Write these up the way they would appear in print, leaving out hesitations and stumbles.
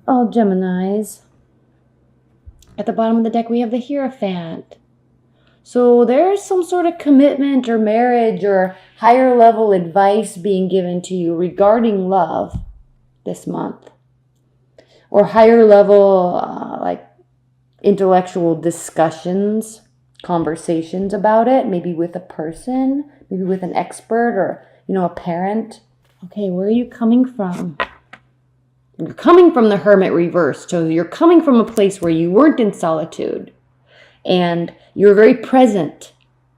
Oh, Geminis. At the bottom of the deck, we have the Hierophant. So there's some sort of commitment or marriage or higher level advice being given to you regarding love this month. Or higher level, like intellectual discussions, conversations about it, maybe with a person, maybe with an expert or, a parent. Okay, where are you coming from? You're coming from the Hermit reversed. So you're coming from a place where you weren't in solitude and you're very present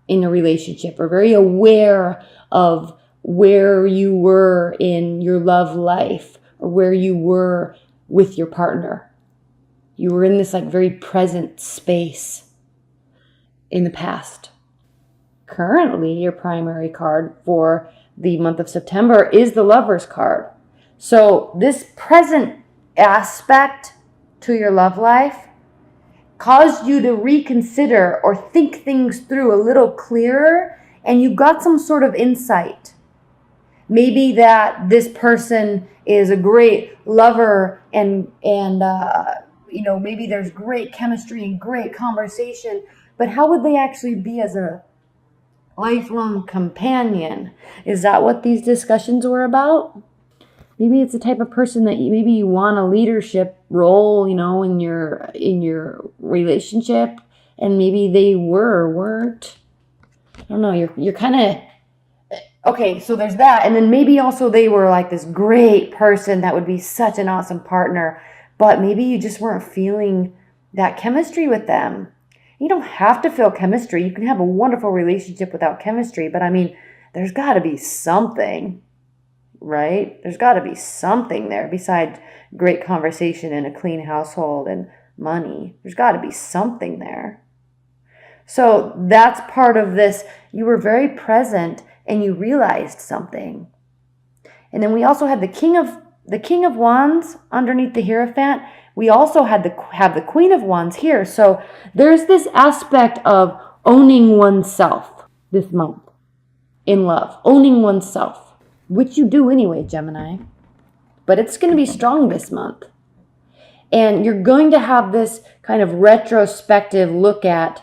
in a relationship or very aware of where you were in your love life or where you were with your partner. You were in this like very present space in the past. Currently, your primary card for the month of September is the Lover's card. So this present aspect to your love life caused you to reconsider or think things through a little clearer, and you got some sort of insight. Maybe that this person is a great lover and maybe there's great chemistry and great conversation, but how would they actually be as a lifelong companion? Is that what these discussions were about? Maybe it's the type of person that maybe you want a leadership role, in your relationship, and maybe they were or weren't. I don't know. You're kind of okay. So there's that, and then maybe also they were like this great person that would be such an awesome partner, but maybe you just weren't feeling that chemistry with them. You don't have to feel chemistry. You can have a wonderful relationship without chemistry, but I mean, there's got to be something. Right? There's got to be something there besides great conversation and a clean household and money. There's got to be something there. So that's part of this. You were very present and you realized something. And then we also had the King of Wands underneath the Hierophant. We also have the Queen of Wands here. So there's this aspect of owning oneself this month in love, owning oneself. Which you do anyway, Gemini. But it's going to be strong this month. And you're going to have this kind of retrospective look at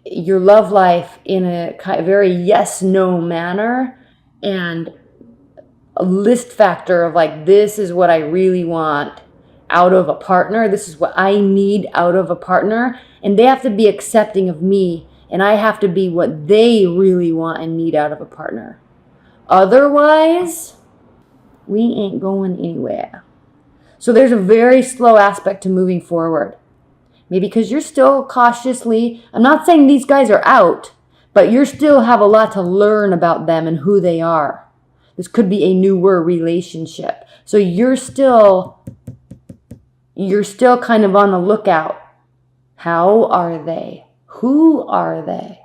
your love life in a very yes-no manner. And a list factor of like, this is what I really want out of a partner. This is what I need out of a partner. And they have to be accepting of me. And I have to be what they really want and need out of a partner. Otherwise, we ain't going anywhere. So there's a very slow aspect to moving forward. Maybe because you're still cautiously, I'm not saying these guys are out, but you still have a lot to learn about them and who they are. This could be a newer relationship. So you're still kind of on the lookout. How are they? Who are they?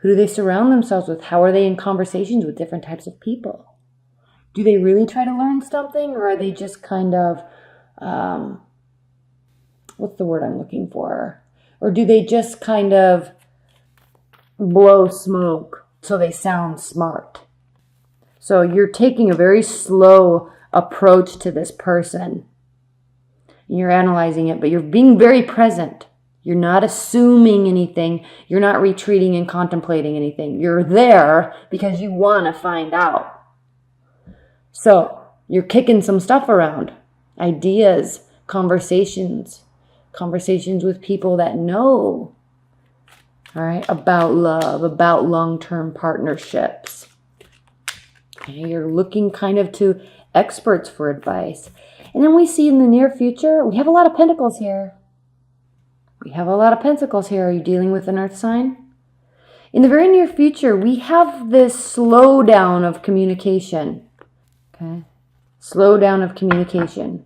Who do they surround themselves with? How are they in conversations with different types of people? Do they really try to learn something, or are they just kind of, what's the word I'm looking for? Or do they just kind of blow smoke so they sound smart? So you're taking a very slow approach to this person. You're analyzing it, but you're being very present. You're not assuming anything. You're not retreating and contemplating anything. You're there because you want to find out. So you're kicking some stuff around. Ideas, conversations with people that know, all right, about love, about long-term partnerships. Okay, you're looking kind of to experts for advice. And then we see in the near future, we have a lot of pentacles here. Are you dealing with an earth sign? In the very near future, we have this slowdown of communication. Okay? Slowdown of communication.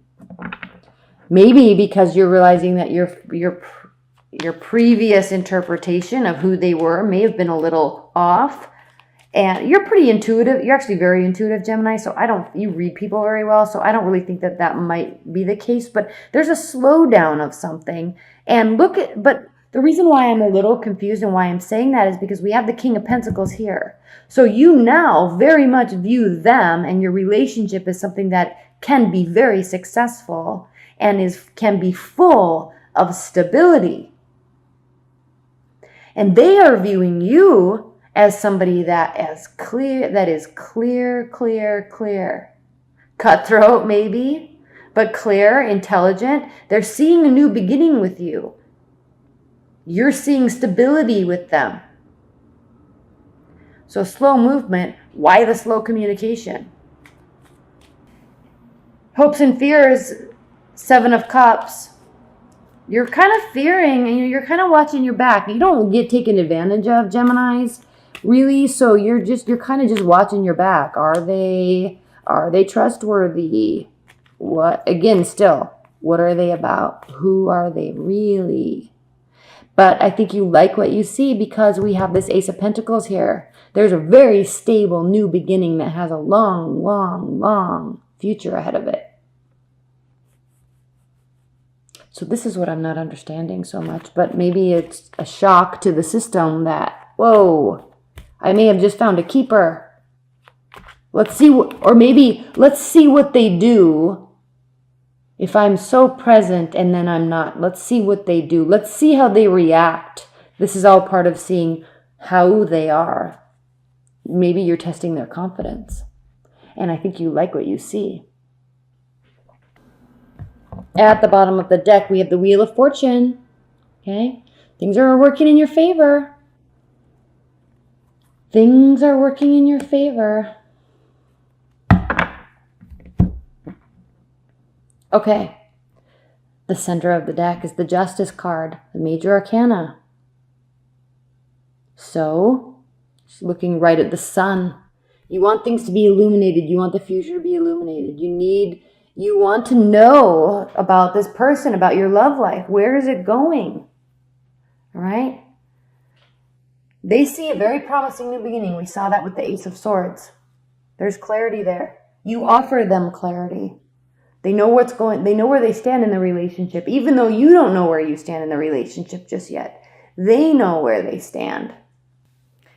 Maybe because you're realizing that your previous interpretation of who they were may have been a little off. And you're pretty intuitive. You're actually very intuitive, Gemini. So you read people very well. So I don't really think that might be the case. But there's a slowdown of something. But the reason why I'm a little confused and why I'm saying that is because we have the King of Pentacles here. So you now very much view them and your relationship as something that can be very successful and can be full of stability. And they are viewing you as somebody that is clear. Cutthroat maybe, but clear, intelligent. They're seeing a new beginning with you. You're seeing stability with them. So slow movement, why the slow communication? Hopes and fears, 7 of Cups. You're kind of fearing and you're kind of watching your back. You don't get taken advantage of, Geminis, really. So you're kind of just watching your back. Are they trustworthy? What, again, still, what are they about? Who are they really? But I think you like what you see because we have this Ace of Pentacles here. There's a very stable new beginning that has a long future ahead of it. So this is what I'm not understanding so much, but maybe it's a shock to the system that, whoa, I may have just found a keeper. Let's see what they do if I'm so present and then I'm not. Let's see what they do. Let's see how they react. This is all part of seeing how they are. Maybe you're testing their confidence. And I think you like what you see. At the bottom of the deck, we have the Wheel of Fortune. Okay? Things are working in your favor. Things are working in your favor. Okay. The center of the deck is the Justice card, the Major Arcana. So, looking right at the sun. You want things to be illuminated. You want the future to be illuminated. You want to know about this person, about your love life. Where is it going? All right? They see a very promising new beginning. We saw that with the Ace of Swords. There's clarity there. You offer them clarity. They know they know where they stand in the relationship, even though you don't know where you stand in the relationship just yet. They know where they stand,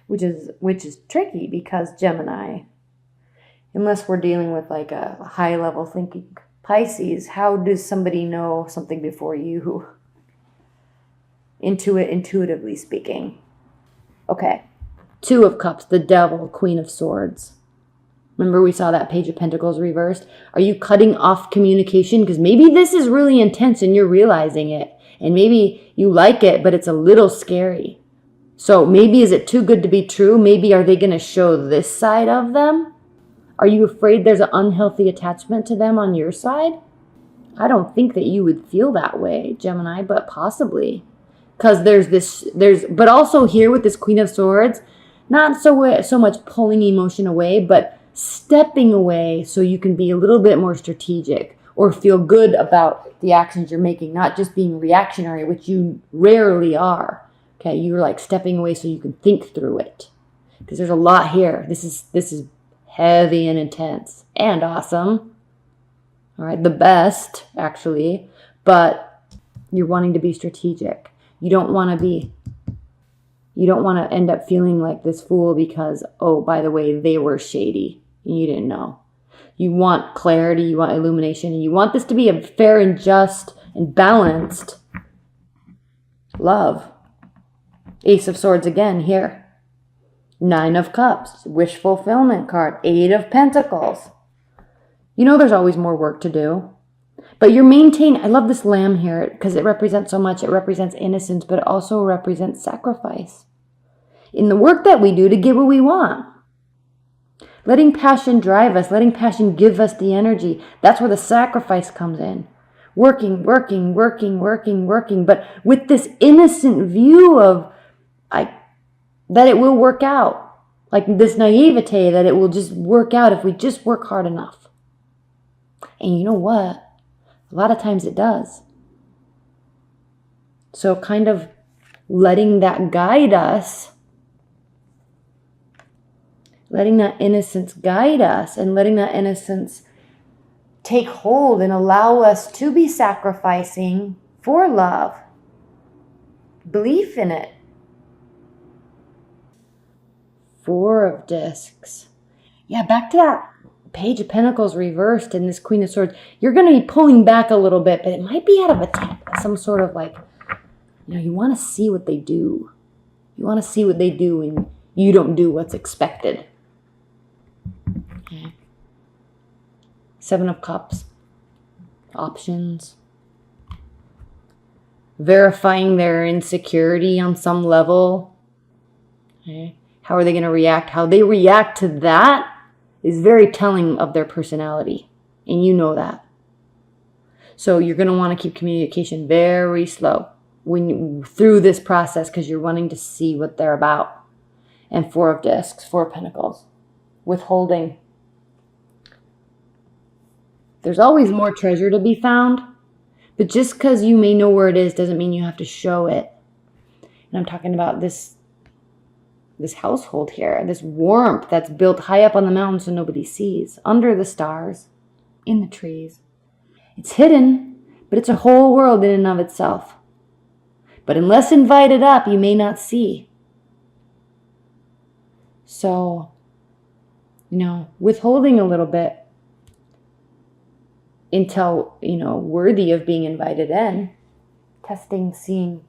which is tricky because Gemini, unless we're dealing with like a high level thinking Pisces, how does somebody know something before you? Intuitively speaking. Okay. 2 of Cups, the Devil, Queen of Swords. Remember we saw that Page of Pentacles reversed? Are you cutting off communication? Because maybe this is really intense and you're realizing it. And maybe you like it, but it's a little scary. So maybe is it too good to be true? Maybe are they going to show this side of them? Are you afraid there's an unhealthy attachment to them on your side? I don't think that you would feel that way, Gemini, but possibly. Because but also here with this Queen of Swords, not so much pulling emotion away, but stepping away so you can be a little bit more strategic or feel good about the actions you're making, not just being reactionary, which you rarely are. Okay, you're like stepping away so you can think through it. Because there's a lot here. This is heavy and intense and awesome. All right, the best actually, but you're wanting to be strategic. You don't want to end up feeling like this fool because, oh, by the way, they were shady and you didn't know. You want clarity, you want illumination, and you want this to be a fair and just and balanced love. Ace of Swords again here. 9 of Cups, wish fulfillment card. 8 of Pentacles. You know there's always more work to do. But you're maintaining, I love this lamb here because it represents so much. It represents innocence, but it also represents sacrifice. In the work that we do to get what we want. Letting passion drive us, letting passion give us the energy. That's where the sacrifice comes in. Working, but with this innocent view of that it will work out. Like this naivete that it will just work out if we just work hard enough. And you know what? A lot of times it does. So kind of letting that guide us, letting that innocence guide us and letting that innocence take hold and allow us to be sacrificing for love. Belief in it. 4 of Discs. Yeah, back to that Page of Pentacles reversed and this Queen of Swords, you're going to be pulling back a little bit, but it might be out of some sort of like, you want to see what they do. You want to see what they do and you don't do what's expected. Okay. Seven of Cups. Options. Verifying their insecurity on some level. Okay. How are they going to react? How they react to that is very telling of their personality. And you know that. So you're going to want to keep communication very slow through this process because you're wanting to see what they're about. And Four of Discs, Four of Pentacles. Withholding. There's always more treasure to be found. But just because you may know where it is doesn't mean you have to show it. And I'm talking about this household here, this warmth that's built high up on the mountain so nobody sees, under the stars, in the trees. It's hidden, but it's a whole world in and of itself. But unless invited up, you may not see. So, withholding a little bit until, worthy of being invited in. Testing, seeing